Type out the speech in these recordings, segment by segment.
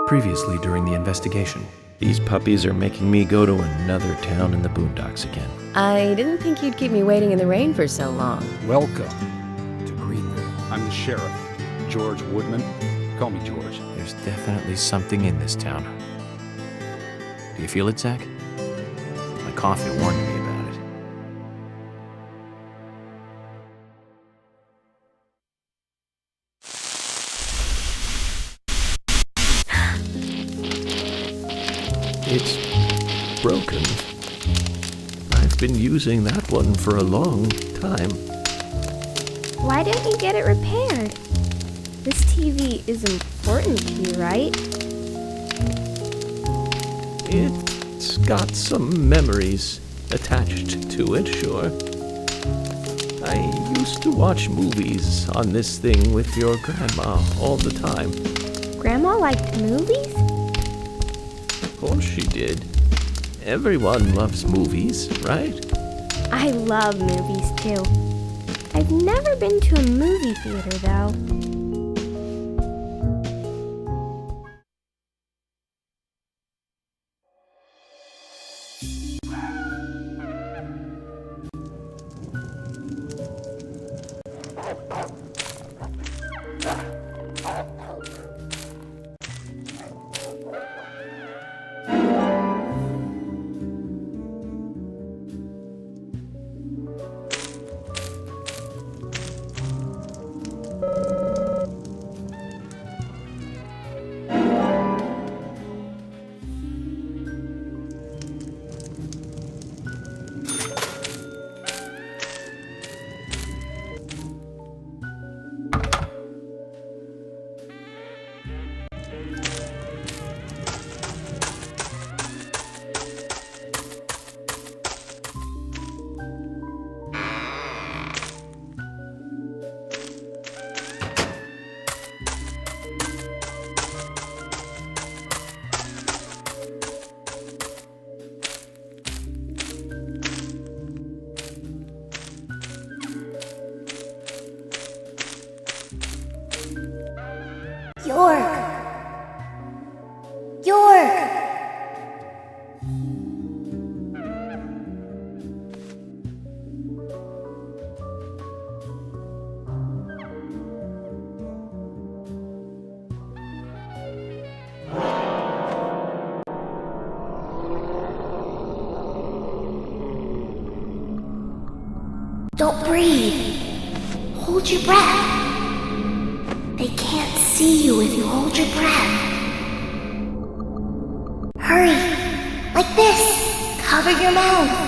Previously during the investigation. These puppies are making me go to another town in the boondocks again. I didn't think you'd keep me waiting in the rain for so long. Welcome to Greenville. I'm the sheriff, George Woodman. Call me George. There's definitely something in this town. Do you feel it, Zach? My coffee warned me about it. It's broken. I've been using that one for a long time. Why don't you get it repaired? This TV is important to you, right? It's got some memories attached to it, sure. I used to watch movies on this thing with your grandma all the time. Grandma liked movies? Of course she did. Everyone loves movies, right? I love movies too. I've never been to a movie theater though. York! Don't breathe. Hold your breath. They can't see you if you hold your breath. Hurry. Like this. Cover your mouth.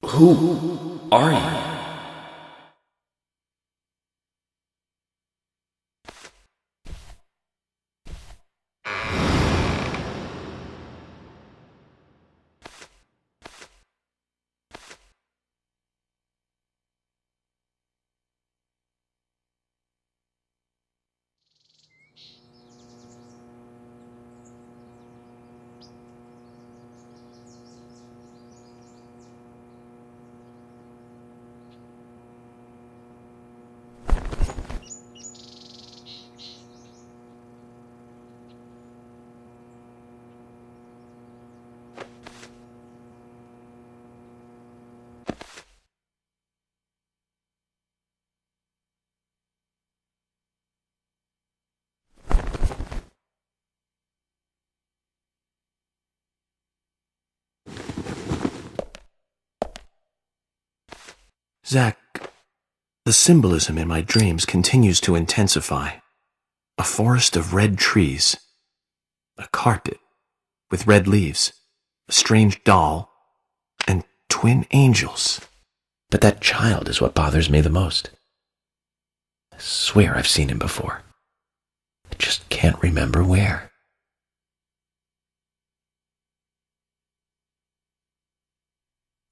Who are you? Zach, the symbolism in my dreams continues to intensify. A forest of red trees, a carpet with red leaves, a strange doll, and twin angels. But that child is what bothers me the most. I swear I've seen him before. I just can't remember where.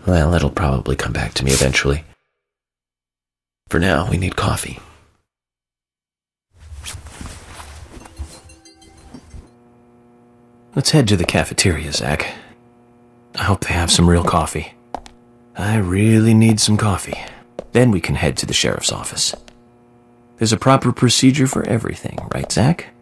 Well, it'll probably come back to me eventually. For now, we need coffee. Let's head to the cafeteria, Zach. I hope they have some real coffee. I really need some coffee. Then we can head to the sheriff's office. There's a proper procedure for everything, right, Zach?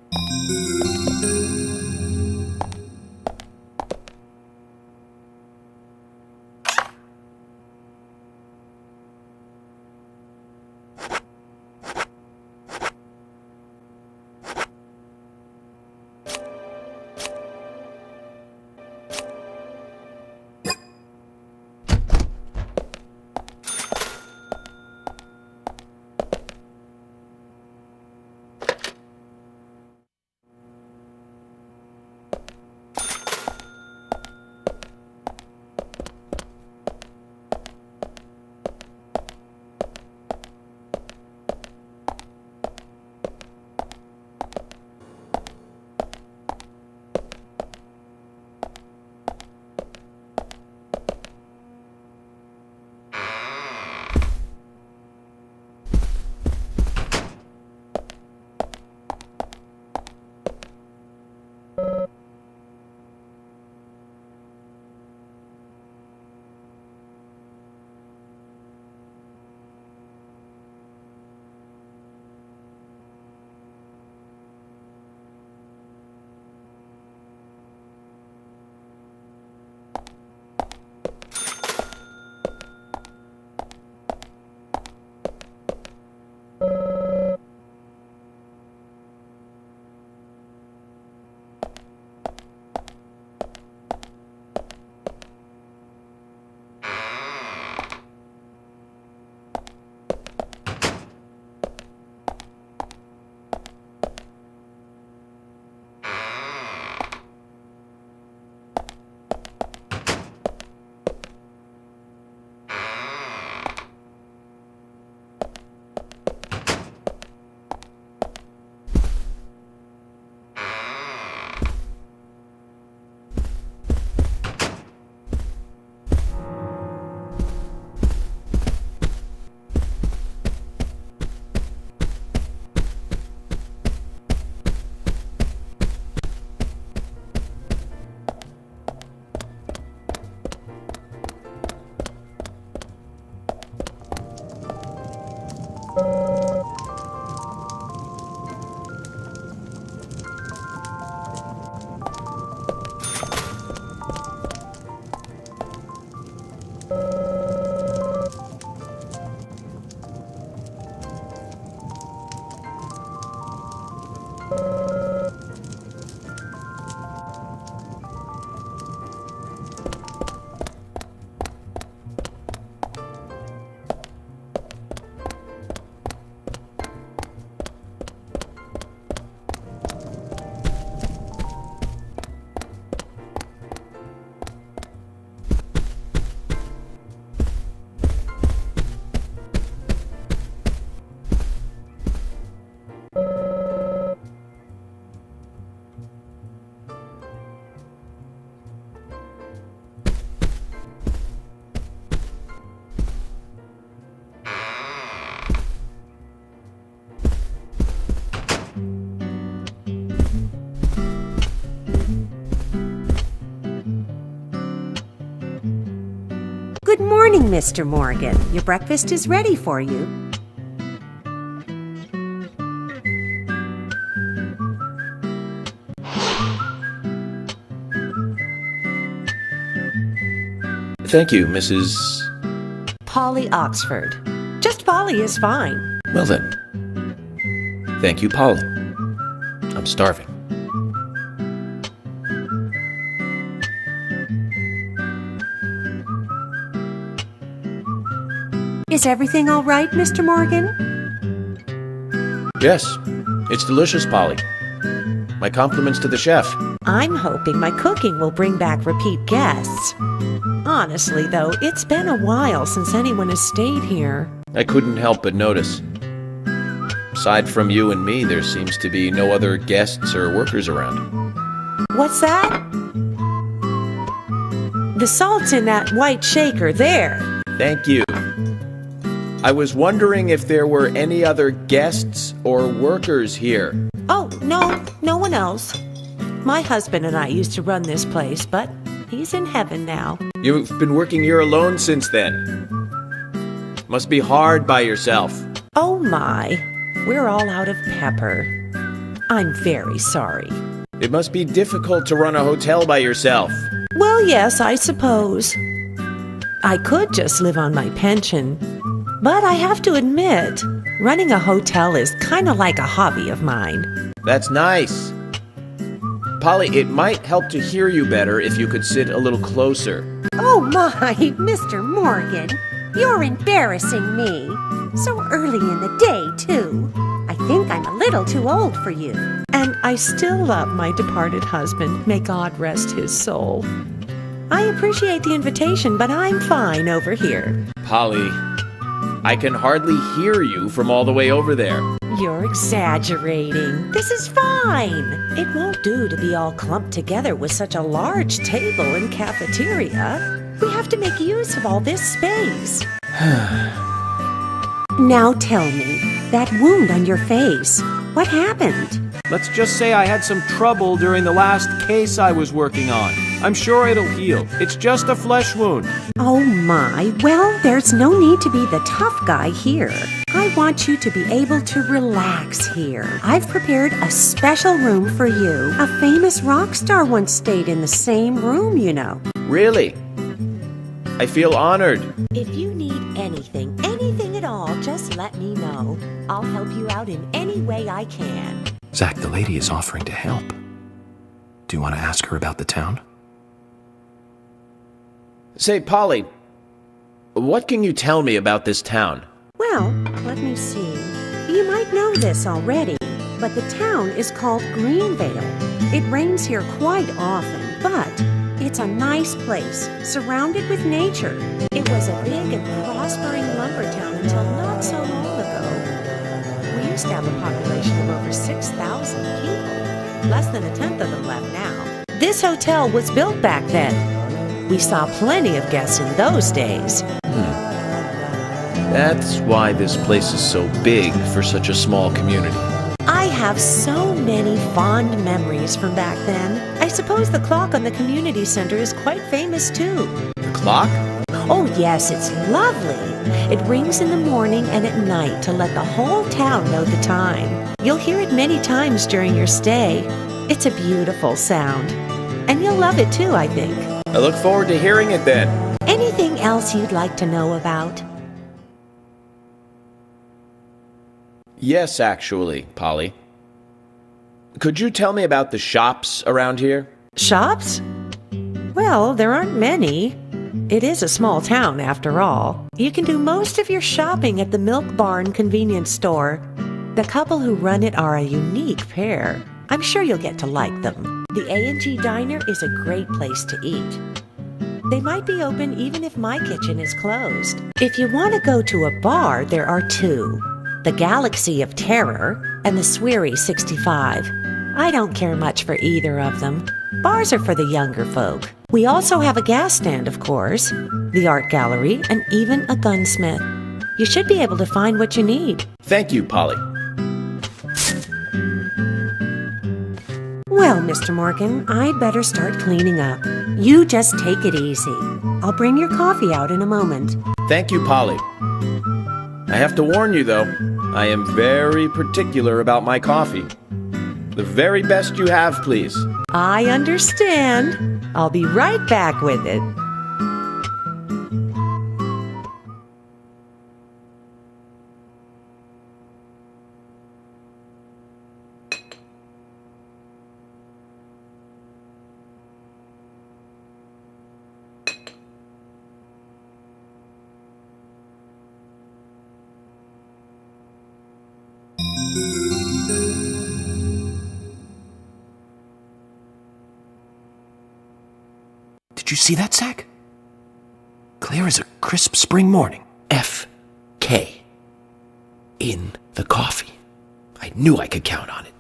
Good morning, Mr. Morgan. Your breakfast is ready for you. Thank you, Mrs. Polly Oxford. Just Polly is fine. Well then. Thank you, Polly. I'm starving. Is everything all right, Mr. Morgan? Yes, it's delicious, Polly. My compliments to the chef. I'm hoping my cooking will bring back repeat guests. Honestly, though, it's been a while since anyone has stayed here. I couldn't help but notice. Aside from you and me, there seems to be no other guests or workers around. What's that? The salt's in that white shaker there. Thank you. I was wondering if there were any other guests or workers here. Oh, no one else. My husband and I used to run this place, but he's in heaven now. You've been working here alone since then. Must be hard by yourself. Oh my, we're all out of pepper. I'm very sorry. It must be difficult to run a hotel by yourself. Well, yes, I suppose. I could just live on my pension. But I have to admit, running a hotel is kind of like a hobby of mine. That's nice. Polly, it might help to hear you better if you could sit a little closer. Oh my, Mr. Morgan, you're embarrassing me. So early in the day, too. I think I'm a little too old for you. And I still love my departed husband. May God rest his soul. I appreciate the invitation, but I'm fine over here. Polly, I can hardly hear you from all the way over there. You're exaggerating. This is fine. It won't do to be all clumped together with such a large table and cafeteria. We have to make use of all this space. Now tell me, that wound on your face, what happened? Let's just say I had some trouble during the last case I was working on. I'm sure it'll heal. It's just a flesh wound. Oh my, well, there's no need to be the tough guy here. I want you to be able to relax here. I've prepared a special room for you. A famous rock star once stayed in the same room, you know. Really? I feel honored. If you need anything at all, just let me know. I'll help you out in any way I can. Zach, the lady is offering to help. Do you want to ask her about the town? Say, Polly, what can you tell me about this town? Well, let me see. You might know this already, but the town is called Greenvale. It rains here quite often, but it's a nice place, surrounded with nature. It was a big and prospering lumber town until not so long ago. We used to have a population of over 6,000 people. Less than a tenth of them left now. This hotel was built back then. We saw plenty of guests in those days. That's why this place is so big for such a small community. I have so many fond memories from back then. I suppose the clock on the community center is quite famous too. The clock? Oh yes, it's lovely. It rings in the morning and at night to let the whole town know the time. You'll hear it many times during your stay. It's a beautiful sound. And you'll love it too, I think. I look forward to hearing it then. Anything else you'd like to know about? Yes, actually, Polly. Could you tell me about the shops around here? Shops? Well, there aren't many. It is a small town, after all. You can do most of your shopping at the Milk Barn convenience store. The couple who run it are a unique pair. I'm sure you'll get to like them. The A&G Diner is a great place to eat. They might be open even if my kitchen is closed. If you want to go to a bar, there are two. The Galaxy of Terror and the Sweary 65. I don't care much for either of them. Bars are for the younger folk. We also have a gas stand, of course, the art gallery, and even a gunsmith. You should be able to find what you need. Thank you, Polly. Well, Mr. Morgan, I'd better start cleaning up. You just take it easy. I'll bring your coffee out in a moment. Thank you, Polly. I have to warn you, though, I am very particular about my coffee. The very best you have, please. I understand. I'll be right back with it. Did you see that, Zach? Clear as a crisp spring morning. F.K. in the coffee. I knew I could count on it.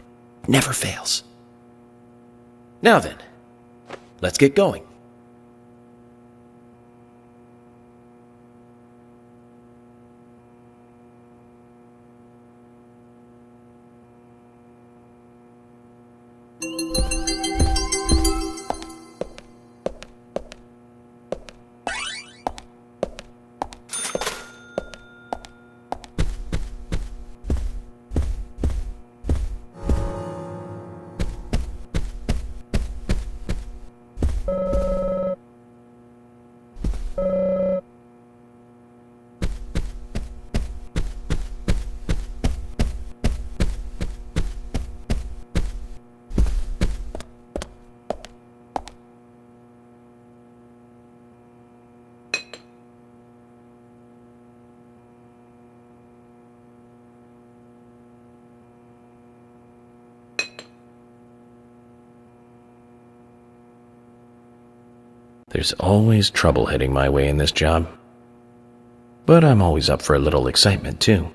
Never fails. Now then, let's get going. There's always trouble heading my way in this job. But I'm always up for a little excitement, too.